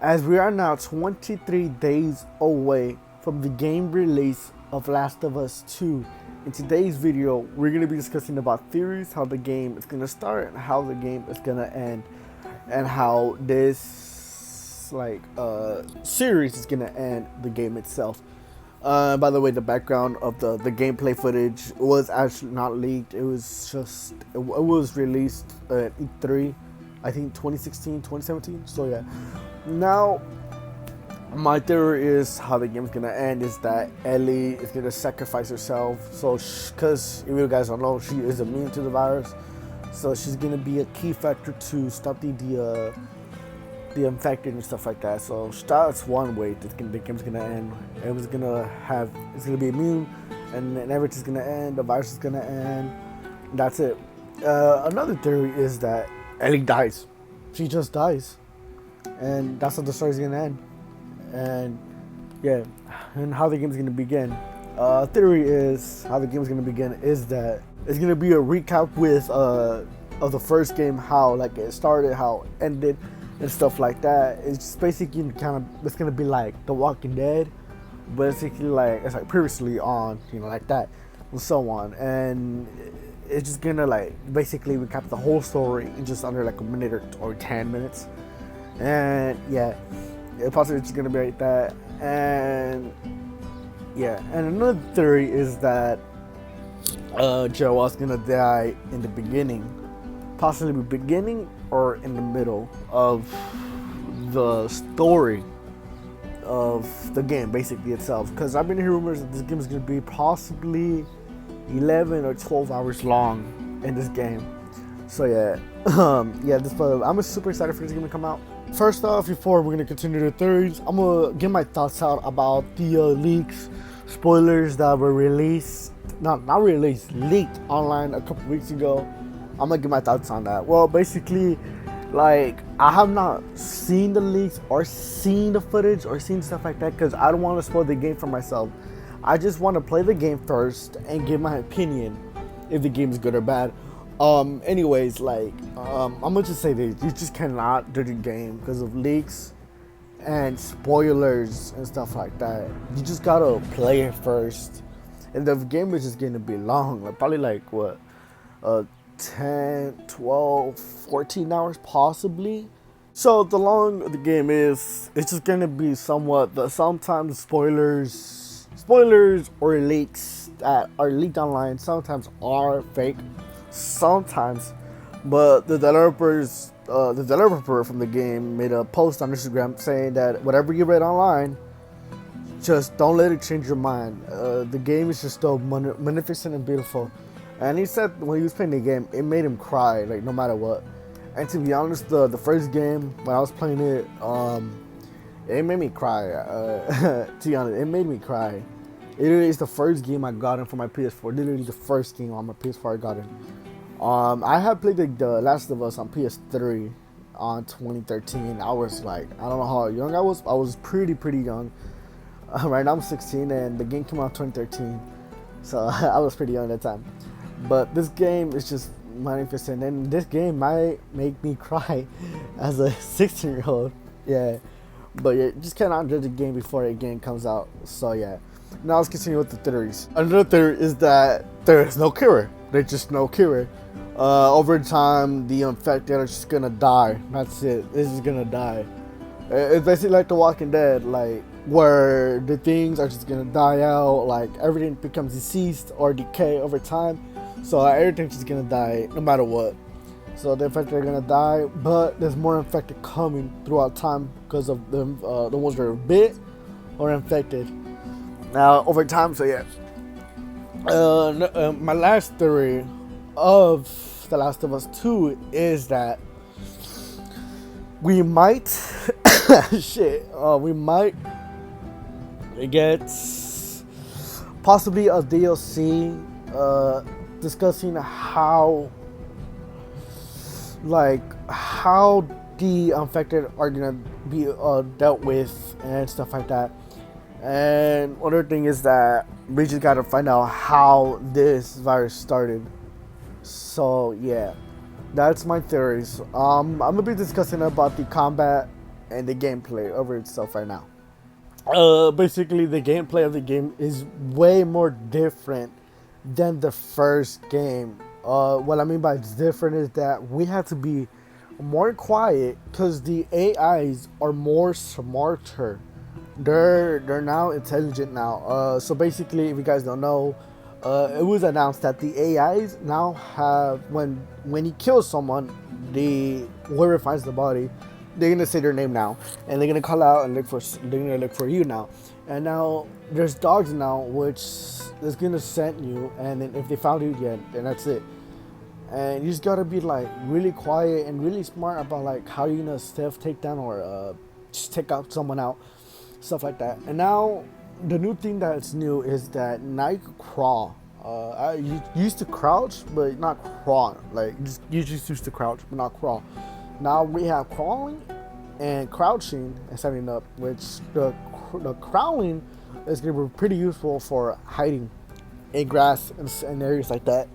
as we are now 23 days away from the game release of Last of Us 2. In today's video, we're going to be discussing about theories, how the game is going to start, and how the game is going to end, and how this series is going to end the game itself. By the way, the background of the gameplay footage was actually not leaked. It was just, it was released at E3, I think 2016, 2017. So yeah. Now, my theory is how the game is gonna end is that Ellie is gonna sacrifice herself. So, because if you guys don't know, she is immune to the virus. So she's gonna be a key factor to stop the infected and stuff like that. So that's one way that the game's gonna end. It's gonna be immune, and everything's gonna end. The virus is gonna end. That's it. Another theory is that Ellie dies. She just dies, and that's how the story's gonna end. And yeah, and how the game's gonna begin. Theory is how the game's gonna begin is that it's gonna be a recap with of the first game, how like it started, how it ended, and stuff like that. It's just basically it's gonna be like The Walking Dead, basically like it's like previously on, like that, and so on. And it's just gonna like basically recap the whole story in just under like a minute or 10 minutes. And yeah, possibly it's gonna be like that. And yeah, and another theory is that Joel's gonna die in the beginning, possibly beginning or in the middle of the story of the game, basically itself. Because I've been hearing rumors that this game is gonna be possibly 11 or 12 hours long in this game. So yeah, I'm super excited for this game to come out. First off, before we're gonna continue the theories, I'm gonna get my thoughts out about the leaks, spoilers that were released, leaked online a couple weeks ago. I'm gonna get my thoughts on that. Well, basically, like, I have not seen the leaks or seen the footage or seen stuff like that because I don't want to spoil the game for myself. I just want to play the game first and give my opinion if the game is good or bad. Anyways, I'm gonna just say this: you just cannot do the game because of leaks and spoilers and stuff like that. You just gotta play it first, and the game is just gonna be long, probably 10, 12, 14 hours possibly. So the long the game is, it's just gonna be sometimes spoilers or leaks that are leaked online sometimes are fake, sometimes. But the developer from the game made a post on Instagram saying that whatever you read online, just don't let it change your mind. The game is just so magnificent and beautiful. And he said when he was playing the game, it made him cry, no matter what. And to be honest, the first game, when I was playing it, it made me cry. To be honest, it made me cry. It literally is the first game I got in for my PS4. Literally the first game on my PS4 I got in. I had played the Last of Us on PS3 on 2013. I was I don't know how young I was. I was pretty young. Right now I'm 16 and the game came out in 2013. So I was pretty young at that time. But this game is just magnificent, and this game might make me cry as a 16-year-old. Yeah, but you just cannot judge a game before a game comes out. So yeah, now let's continue with the theories. Another theory is that there is no cure. There's just no cure. Over time, the infected are just gonna die. That's it. This is gonna die. It's basically like The Walking Dead, where the things are just gonna die out, everything becomes deceased or decay over time. So everything's just gonna die no matter what. So the infected are gonna die, but there's more infected coming throughout time because of the ones that are bit or infected. Now over time, so yeah. My last theory of The Last of Us 2 is that we might we might get possibly a DLC discussing how the infected are gonna be dealt with and stuff like that. And another thing is that we just gotta find out how this virus started. So yeah, that's my theories. I'm gonna be discussing about the combat and the gameplay over itself right now. Basically, the gameplay of the game is way more different than the first game. What I mean by it's different is that we have to be more quiet because the AIs are more smarter. They're now intelligent now. So basically, if you guys don't know, it was announced that the AIs now have when you kill someone, whoever finds the body, they're gonna say their name now, and they're gonna call out and they're gonna look for you now. And now there's dogs now, which is gonna scent you, and then if they found you again, then that's it. And you just gotta be like really quiet and really smart about like how you're gonna stealth takedown or just take out someone out, stuff like that. And now the new thing that's new is that now you can crawl. I used to crouch, but not crawl. Like you just used to crouch, but not crawl. Now we have crawling and crouching and setting up, which the crawling is going to be pretty useful for hiding in grass and areas like that,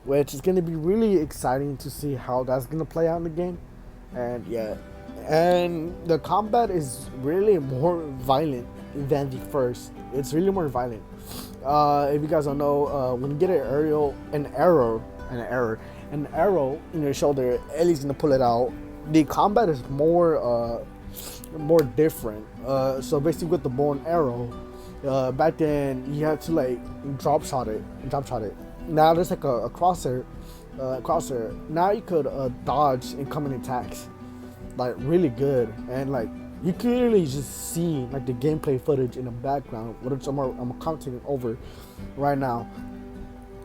which is going to be really exciting to see how that's going to play out in the game. And yeah, and the combat is really more violent than the first. It's really more violent. If you guys don't know, when you get an arrow in your shoulder, Ellie's gonna pull it out. The combat is more different. So basically, with the bow and arrow, back then you had to like drop shot it. Now there's like a crosser. Now you could dodge incoming attacks, like really good, and like you clearly just see like the gameplay footage in the background, which I'm commenting over right now.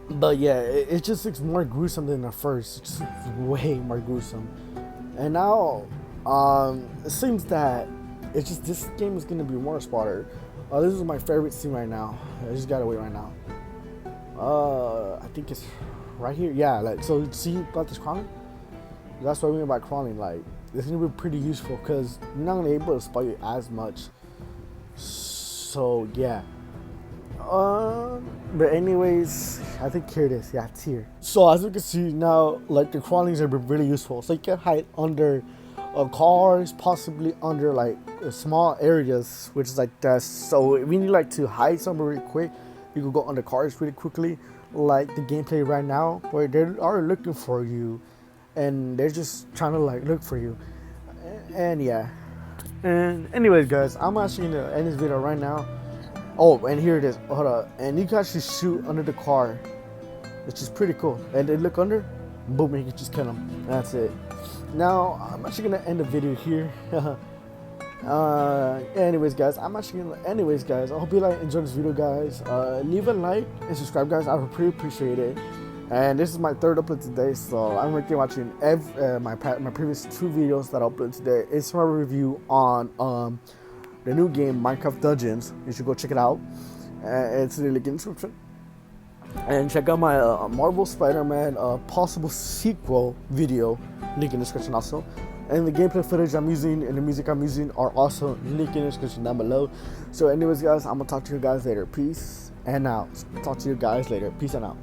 But yeah, it just looks more gruesome than the first. It's just way more gruesome. And now, it seems that it's just this game is gonna be more smarter. This is my favorite scene right now. I just gotta wait right now. I think it's right here. Yeah, like so. See about this crawling? That's what I mean by crawling. Like it's gonna be pretty useful because you're not gonna be able to spot you as much. So yeah. But anyways, I think here it is. Yeah, it's here. So as you can see now, like the crawlings are really useful. So you can hide under cars, possibly under like small areas, which is like that. So if you need like to hide somewhere really quick, you can go under cars really quickly. Like the gameplay right now, where they are looking for you, and they're just trying to like look for you. And yeah. And anyways, guys, I'm actually gonna end this video right now. Oh, and here it is. Hold up. And you can actually shoot under the car, which is pretty cool. And then look under, boom, you can just kill them. That's it. Now, I'm actually going to end the video here. Anyways, guys, I hope you like enjoyed this video, guys. Leave a like and subscribe, guys. I would pretty appreciate it. And this is my third upload today, so I'm working watching my previous two videos that I uploaded today. It's my review on the new game Minecraft Dungeons. You should go check it out. It's in the link in the description. And check out my Marvel Spider-Man possible sequel video, link in the description also. And the gameplay footage I'm using and the music I'm using are also linked in the description down below. So anyways, guys, I'm gonna talk to you guys later. Peace and out. Talk to you guys later. Peace and out.